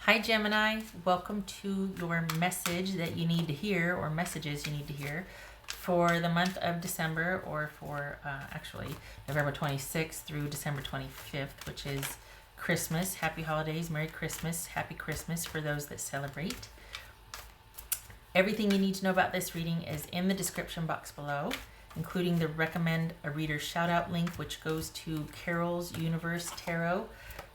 Hi Gemini, welcome to your message that you need to hear, or messages you need to hear for the month of December, or for actually November 26th through December 25th, which is Christmas. Happy holidays, Merry Christmas, Happy Christmas for those that celebrate. Everything you need to know about this reading is in the description box below, including the recommend a reader shout out link, which goes to Carol's Universe Tarot.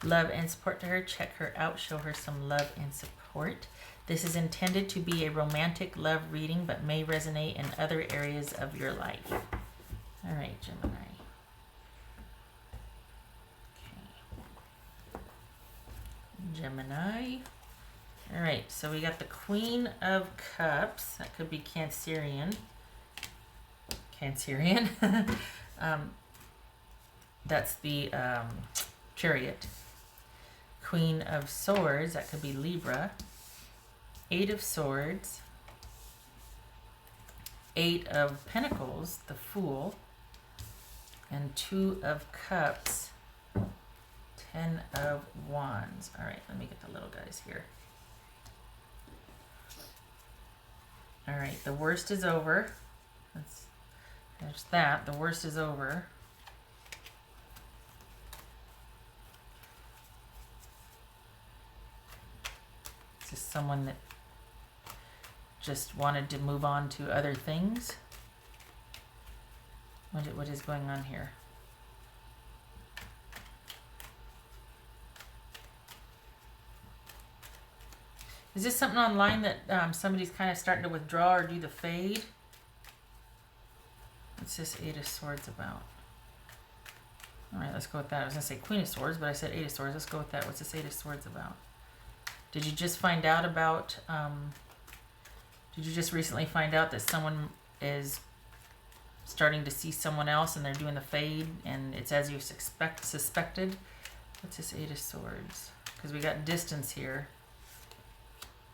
Love and support to her. Check her out. Show her some love and support. This is intended to be a romantic love reading, but may resonate in other areas of your life. All right, Gemini. Okay. Gemini. All right, so we got the Queen of Cups. That could be Cancerian. That's the Chariot. Queen of Swords, that could be Libra. Eight of Swords. Eight of Pentacles, the Fool. And Two of Cups. 10 of Wands. All right, let me get the little guys here. All right, the worst is over. There's that. The worst is over. This is someone that just wanted to move on to other things. What is going on here? Is this something online that somebody's kind of starting to withdraw or do the fade? What's this Eight of Swords about? All right, let's go with that. I was going to say Queen of Swords, but I said Eight of Swords. Let's go with that. What's this Eight of Swords about? Did you just find out about, did you just recently find out that someone is starting to see someone else and they're doing the fade and it's as you suspected? What's this Eight of Swords? Because we got distance here.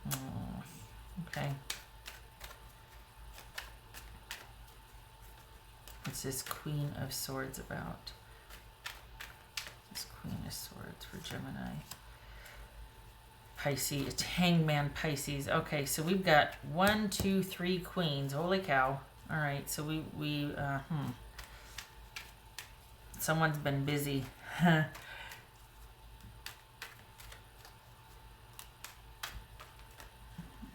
Oh, okay. What's this Queen of Swords about? This Queen of Swords for Gemini. Pisces, it's Hangman Pisces. Okay, so we've got 1, 2, 3 queens. Holy cow. All right, so someone's been busy. I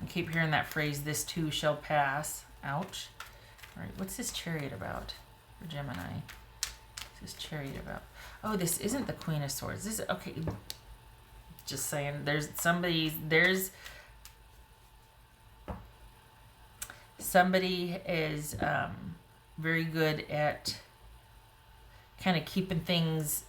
keep hearing that phrase, this too shall pass. Ouch. All right, what's this Chariot about for Gemini? What's this Chariot about? Oh, this isn't the Queen of Swords. This is, okay. Just saying, there's somebody is very good at kind of keeping things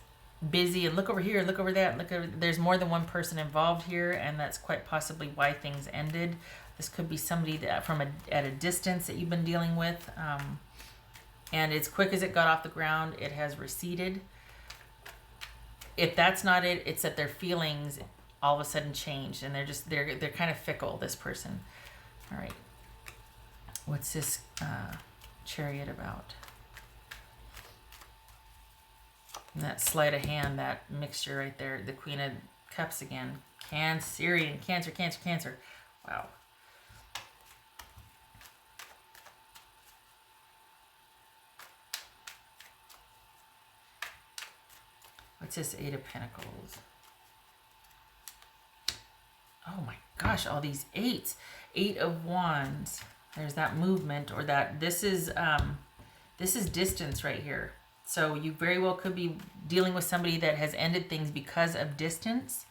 busy, and look over here, look over that, look over, there's more than one person involved here, and that's quite possibly why things ended. This could be somebody that at a distance that you've been dealing with, and as quick as it got off the ground, it has receded. If that's not it, it's that their feelings all of a sudden changed, and they're kind of fickle, this person. All right, what's this Chariot about? And that sleight of hand, that mixture right there, the Queen of Cups again. Cancerian, Cancer. Wow. What's this Eight of Pentacles? Oh my gosh, all these eights. Eight of Wands. There's that movement, or that this is distance right here. So you very well could be dealing with somebody that has ended things because of distance.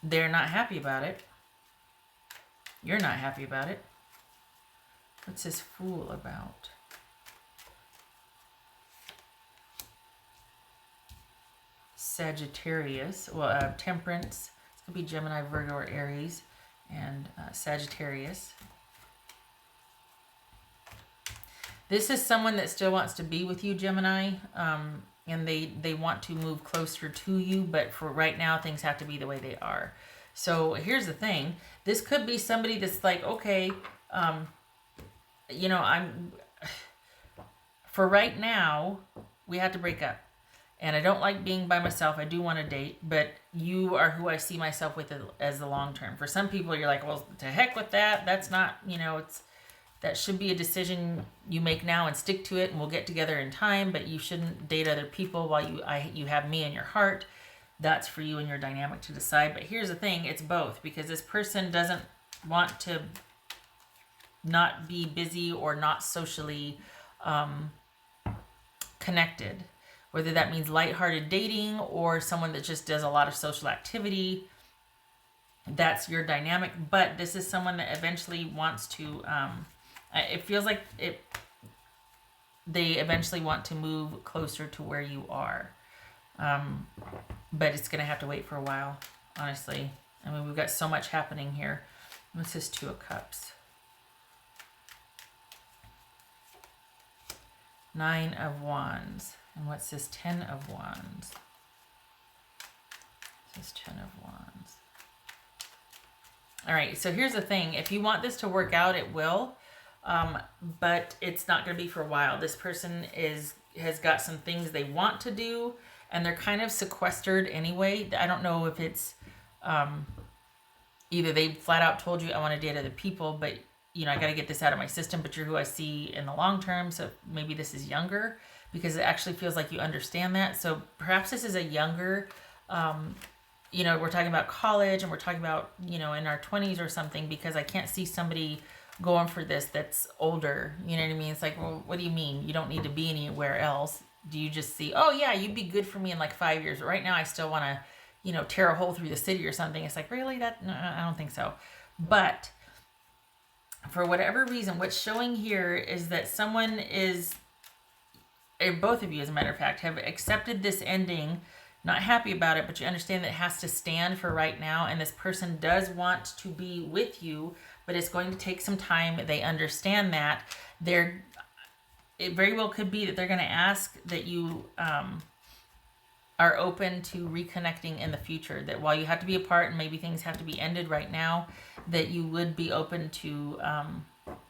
They're not happy about it. You're not happy about it. What's this Fool about? Sagittarius, well, Temperance. This could be Gemini, Virgo, or Aries, and Sagittarius. This is someone that still wants to be with you, Gemini, and they want to move closer to you, but for right now, things have to be the way they are. So here's the thing. This could be somebody that's like, okay, for right now, we have to break up. and I don't like being by myself. I do want to date, but you are who I see myself with as the long term. For some people, you're like, well, to heck with that. That's not, that should be a decision you make now and stick to it, and we'll get together in time, but you shouldn't date other people while you have me in your heart. That's for you and your dynamic to decide. But here's the thing, it's both, because this person doesn't want to not be busy or not socially connected, whether that means lighthearted dating or someone that just does a lot of social activity. That's your dynamic. But this is someone that eventually wants to it feels like they eventually want to move closer to where you are, but it's gonna have to wait for a while, honestly. I mean, we've got so much happening here. What's this Two of Cups? Nine of Wands. And what's this Ten of Wands? This is Ten of Wands. All right, so here's the thing. If you want this to work out, it will, but it's not going to be for a while. This person has got some things they want to do, and they're kind of sequestered anyway. I don't know if it's either they flat out told you, I want to date other people, but I got to get this out of my system, but you're who I see in the long term. So maybe this is younger, because it actually feels like you understand that. So perhaps this is a younger, we're talking about college, and we're talking about, in our 20s or something, because I can't see somebody going for this that's older. You know what I mean? It's like, well, what do you mean? You don't need to be anywhere else. Do you just see, oh yeah, you'd be good for me in like 5 years. But right now I still want to, tear a hole through the city or something. It's like, really? No, I don't think so. But for whatever reason, what's showing here is that someone is, or both of you, as a matter of fact, have accepted this ending, not happy about it, but you understand that it has to stand for right now. And this person does want to be with you, but it's going to take some time. They understand that. It very well could be that they're going to ask that you are open to reconnecting in the future, that while you have to be apart and maybe things have to be ended right now, that you would be open to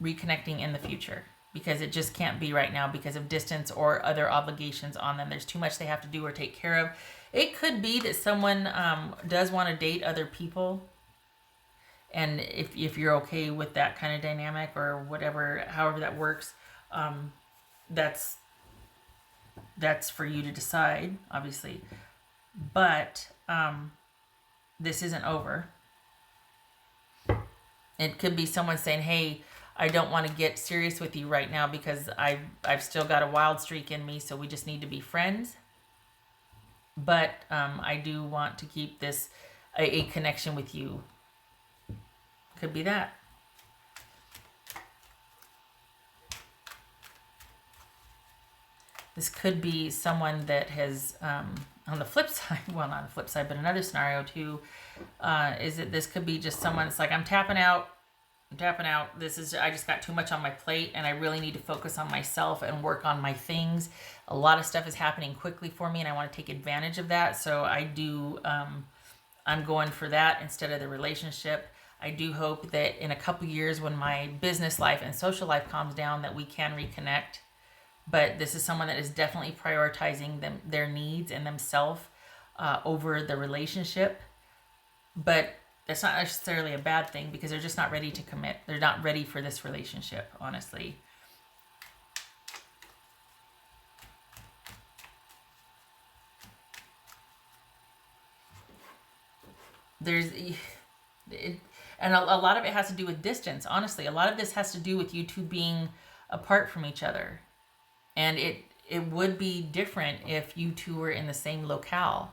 reconnecting in the future, because it just can't be right now because of distance or other obligations on them. There's too much they have to do or take care of. It could be that someone does want to date other people, and if you're okay with that kind of dynamic or whatever, however that works, that's for you to decide, obviously. But this isn't over. It could be someone saying, hey, I don't want to get serious with you right now because I've still got a wild streak in me, so we just need to be friends. But I do want to keep this a connection with you. Could be that. This could be someone that has, on the flip side, well, not on the flip side, but another scenario too, is that this could be just someone that's like, I'm tapping out. I just got too much on my plate, and I really need to focus on myself and work on my things. A lot of stuff is happening quickly for me, and I want to take advantage of that. So I'm going for that instead of the relationship. I do hope that in a couple years, when my business life and social life calms down, that we can reconnect. But this is someone that is definitely prioritizing their needs and themselves over the relationship. But that's not necessarily a bad thing, because they're just not ready to commit. They're not ready for this relationship, honestly. And a lot of it has to do with distance, honestly. A lot of this has to do with you two being apart from each other. And it would be different if you two were in the same locale.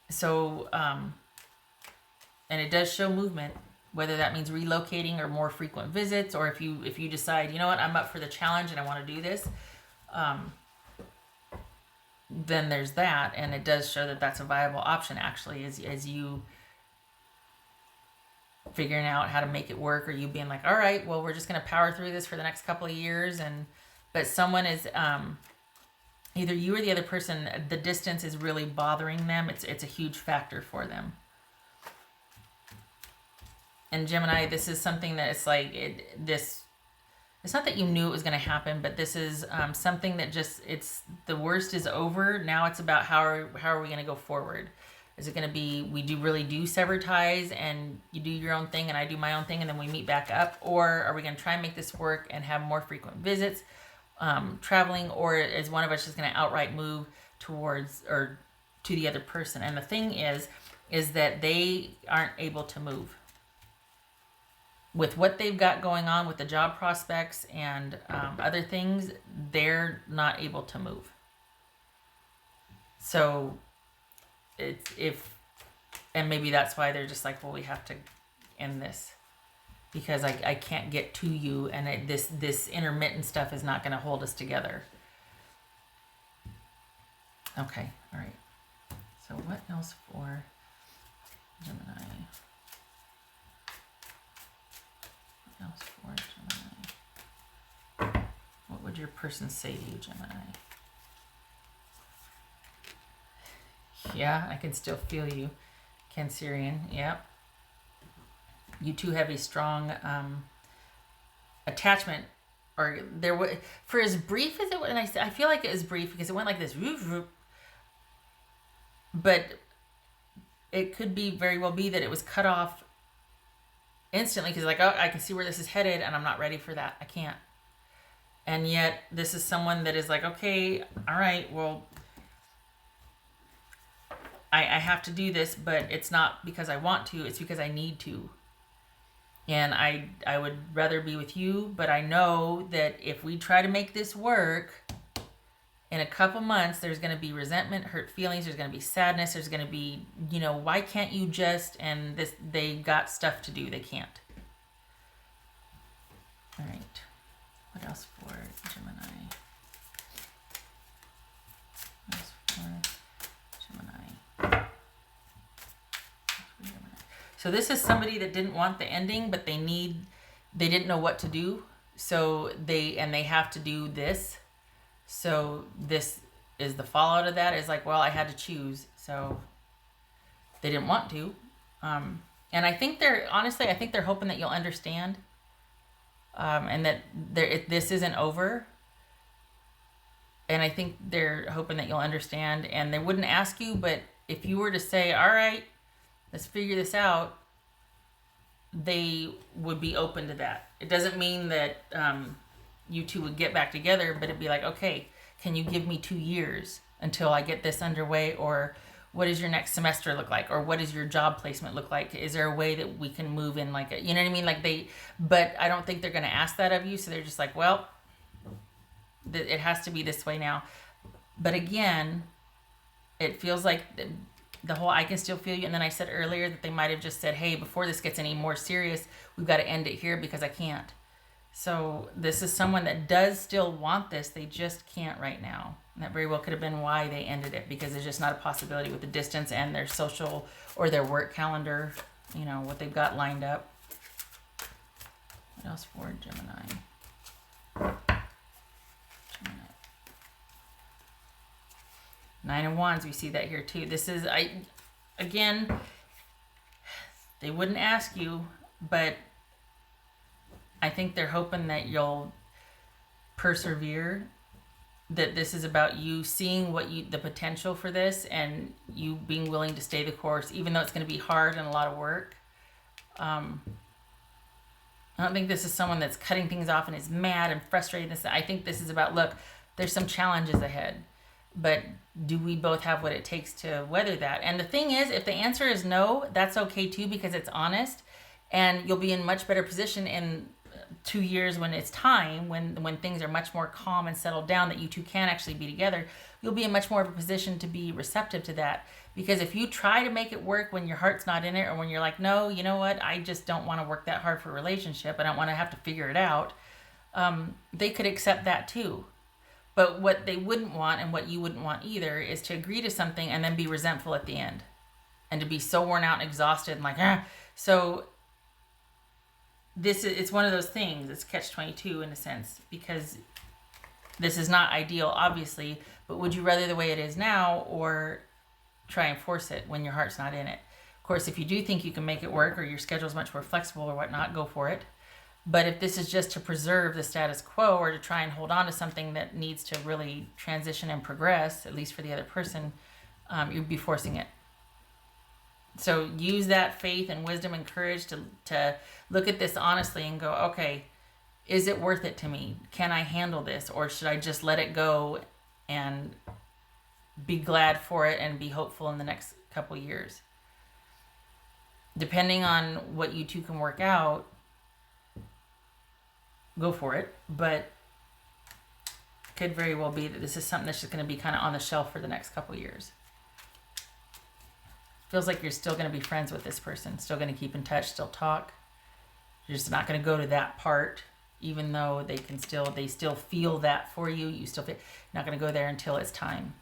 So, and it does show movement, whether that means relocating or more frequent visits, or if you decide, you know what, I'm up for the challenge and I want to do this, then there's that. And it does show that that's a viable option, actually, as you figuring out how to make it work, or you being like, all right, well, we're just going to power through this for the next couple of years. But someone is, either you or the other person, the distance is really bothering them. It's a huge factor for them. And Gemini, this is something that it's like, it's not that you knew it was going to happen, but this is something that just, it's, the worst is over. Now it's about how are we going to go forward? Is it going to be, we really do sever ties and you do your own thing and I do my own thing and then we meet back up? Or are we going to try and make this work and have more frequent visits, traveling? Or is one of us just going to outright move towards or to the other person? And the thing is that they aren't able to move. With what they've got going on with the job prospects and other things, they're not able to move. So and maybe that's why they're just like, well, we have to end this because I can't get to you, and this intermittent stuff is not going to hold us together. Okay, all right. So what else for Gemini? What else for Gemini? What would your person say to you, Gemini? Yeah, I can still feel you, Cancerian. Yep. You two have a strong attachment, or there was, for as brief as it was, and I feel like it was brief because it went like this, but it could be very well be that it was cut off instantly because like, oh, I can see where this is headed and I'm not ready for that. I can't. And yet this is someone that is like, okay, all right, well, I have to do this, but it's not because I want to, it's because I need to. And I would rather be with you, but I know that if we try to make this work, in a couple months, there's going to be resentment, hurt feelings, there's going to be sadness, there's going to be, why can't you just, and this, they got stuff to do, they can't. All right. What else for Gemini? What else for Gemini? So this is somebody that didn't want the ending, but they didn't know what to do. So they have to do this. So this is the fallout of that, is like, well, I had to choose. So they didn't want to. And I think they're hoping that you'll understand. And that this isn't over. And I think they're hoping that you'll understand, and they wouldn't ask you, but if you were to say, all right, let's figure this out, they would be open to that. It doesn't mean that you two would get back together, but it'd be like, okay, can you give me 2 years until I get this underway? Or what does your next semester look like? Or what does your job placement look like? Is there a way that we can move in like a, you know what I mean? Like but I don't think they're going to ask that of you. So they're just like, well, it has to be this way now. But again, it feels like the whole, I can still feel you. And then I said earlier that they might have just said, hey, before this gets any more serious, we've got to end it here because I can't. So this is someone that does still want this. They just can't right now. And that very well could have been why they ended it, because there's just not a possibility with the distance and their social or their work calendar, what they've got lined up. What else for Gemini? Nine of Wands, we see that here too. This is, again, they wouldn't ask you, but I think they're hoping that you'll persevere, that this is about you seeing the potential for this and you being willing to stay the course, even though it's going to be hard and a lot of work. I don't think this is someone that's cutting things off and is mad and frustrated. I think this is about, look, there's some challenges ahead. But do we both have what it takes to weather that? And the thing is, if the answer is no, that's okay too, because it's honest, and you'll be in much better position in 2 years when it's time, when things are much more calm and settled down, that you two can actually be together. You'll be in much more of a position to be receptive to that. Because if you try to make it work when your heart's not in it, or when you're like, no, you know what, I just don't want to work that hard for a relationship, I don't want to have to figure it out, they could accept that too. But what they wouldn't want, and what you wouldn't want either, is to agree to something and then be resentful at the end. And to be so worn out and exhausted and like, ah. So it's one of those things. It's catch-22 in a sense, because this is not ideal, obviously. But would you rather the way it is now, or try and force it when your heart's not in it? Of course, if you do think you can make it work, or your schedule's much more flexible or whatnot, go for it. But if this is just to preserve the status quo or to try and hold on to something that needs to really transition and progress, at least for the other person, you'd be forcing it. So use that faith and wisdom and courage to look at this honestly and go, okay, is it worth it to me? Can I handle this? Or should I just let it go and be glad for it and be hopeful in the next couple years? Depending on what you two can work out, go for it. But it could very well be that this is something that's just going to be kind of on the shelf for the next couple years. Feels like you're still going to be friends with this person, still going to keep in touch, still talk. You're just not going to go to that part, even though they still feel that for you. You still feel, not going to go there until it's time.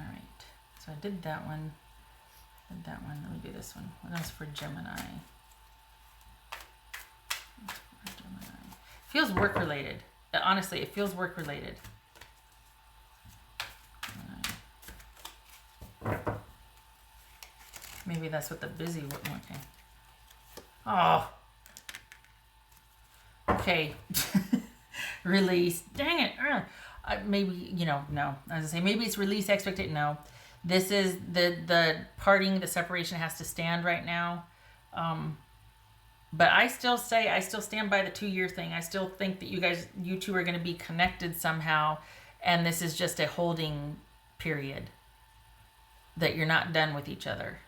All right. So I did that one. Let me do this one. What else for Gemini? Feels work related. Honestly, it feels work related. Maybe that's what the busy one. Okay. Oh. Okay. Release. Dang it. Maybe, no. I was going to say, maybe it's release expectation. No. This is the parting, the separation has to stand right now. But I still stand by the 2-year thing. I still think that you two are going to be connected somehow. And this is just a holding period. That you're not done with each other.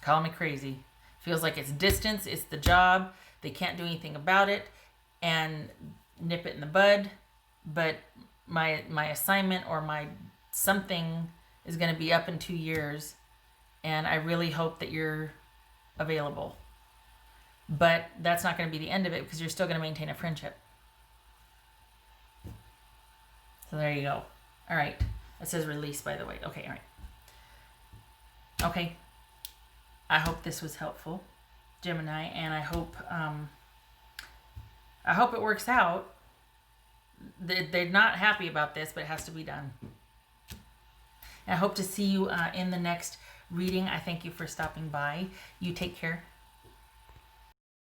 Call me crazy. Feels like it's distance. It's the job. They can't do anything about it. And nip it in the bud. But my assignment or my something is going to be up in 2 years. And I really hope that you're available. But that's not going to be the end of it because you're still going to maintain a friendship. So there you go. All right. It says release, by the way. Okay, all right. Okay. I hope this was helpful, Gemini, and I hope it works out. They're not happy about this, but it has to be done. And I hope to see you in the next reading. I thank you for stopping by. You take care.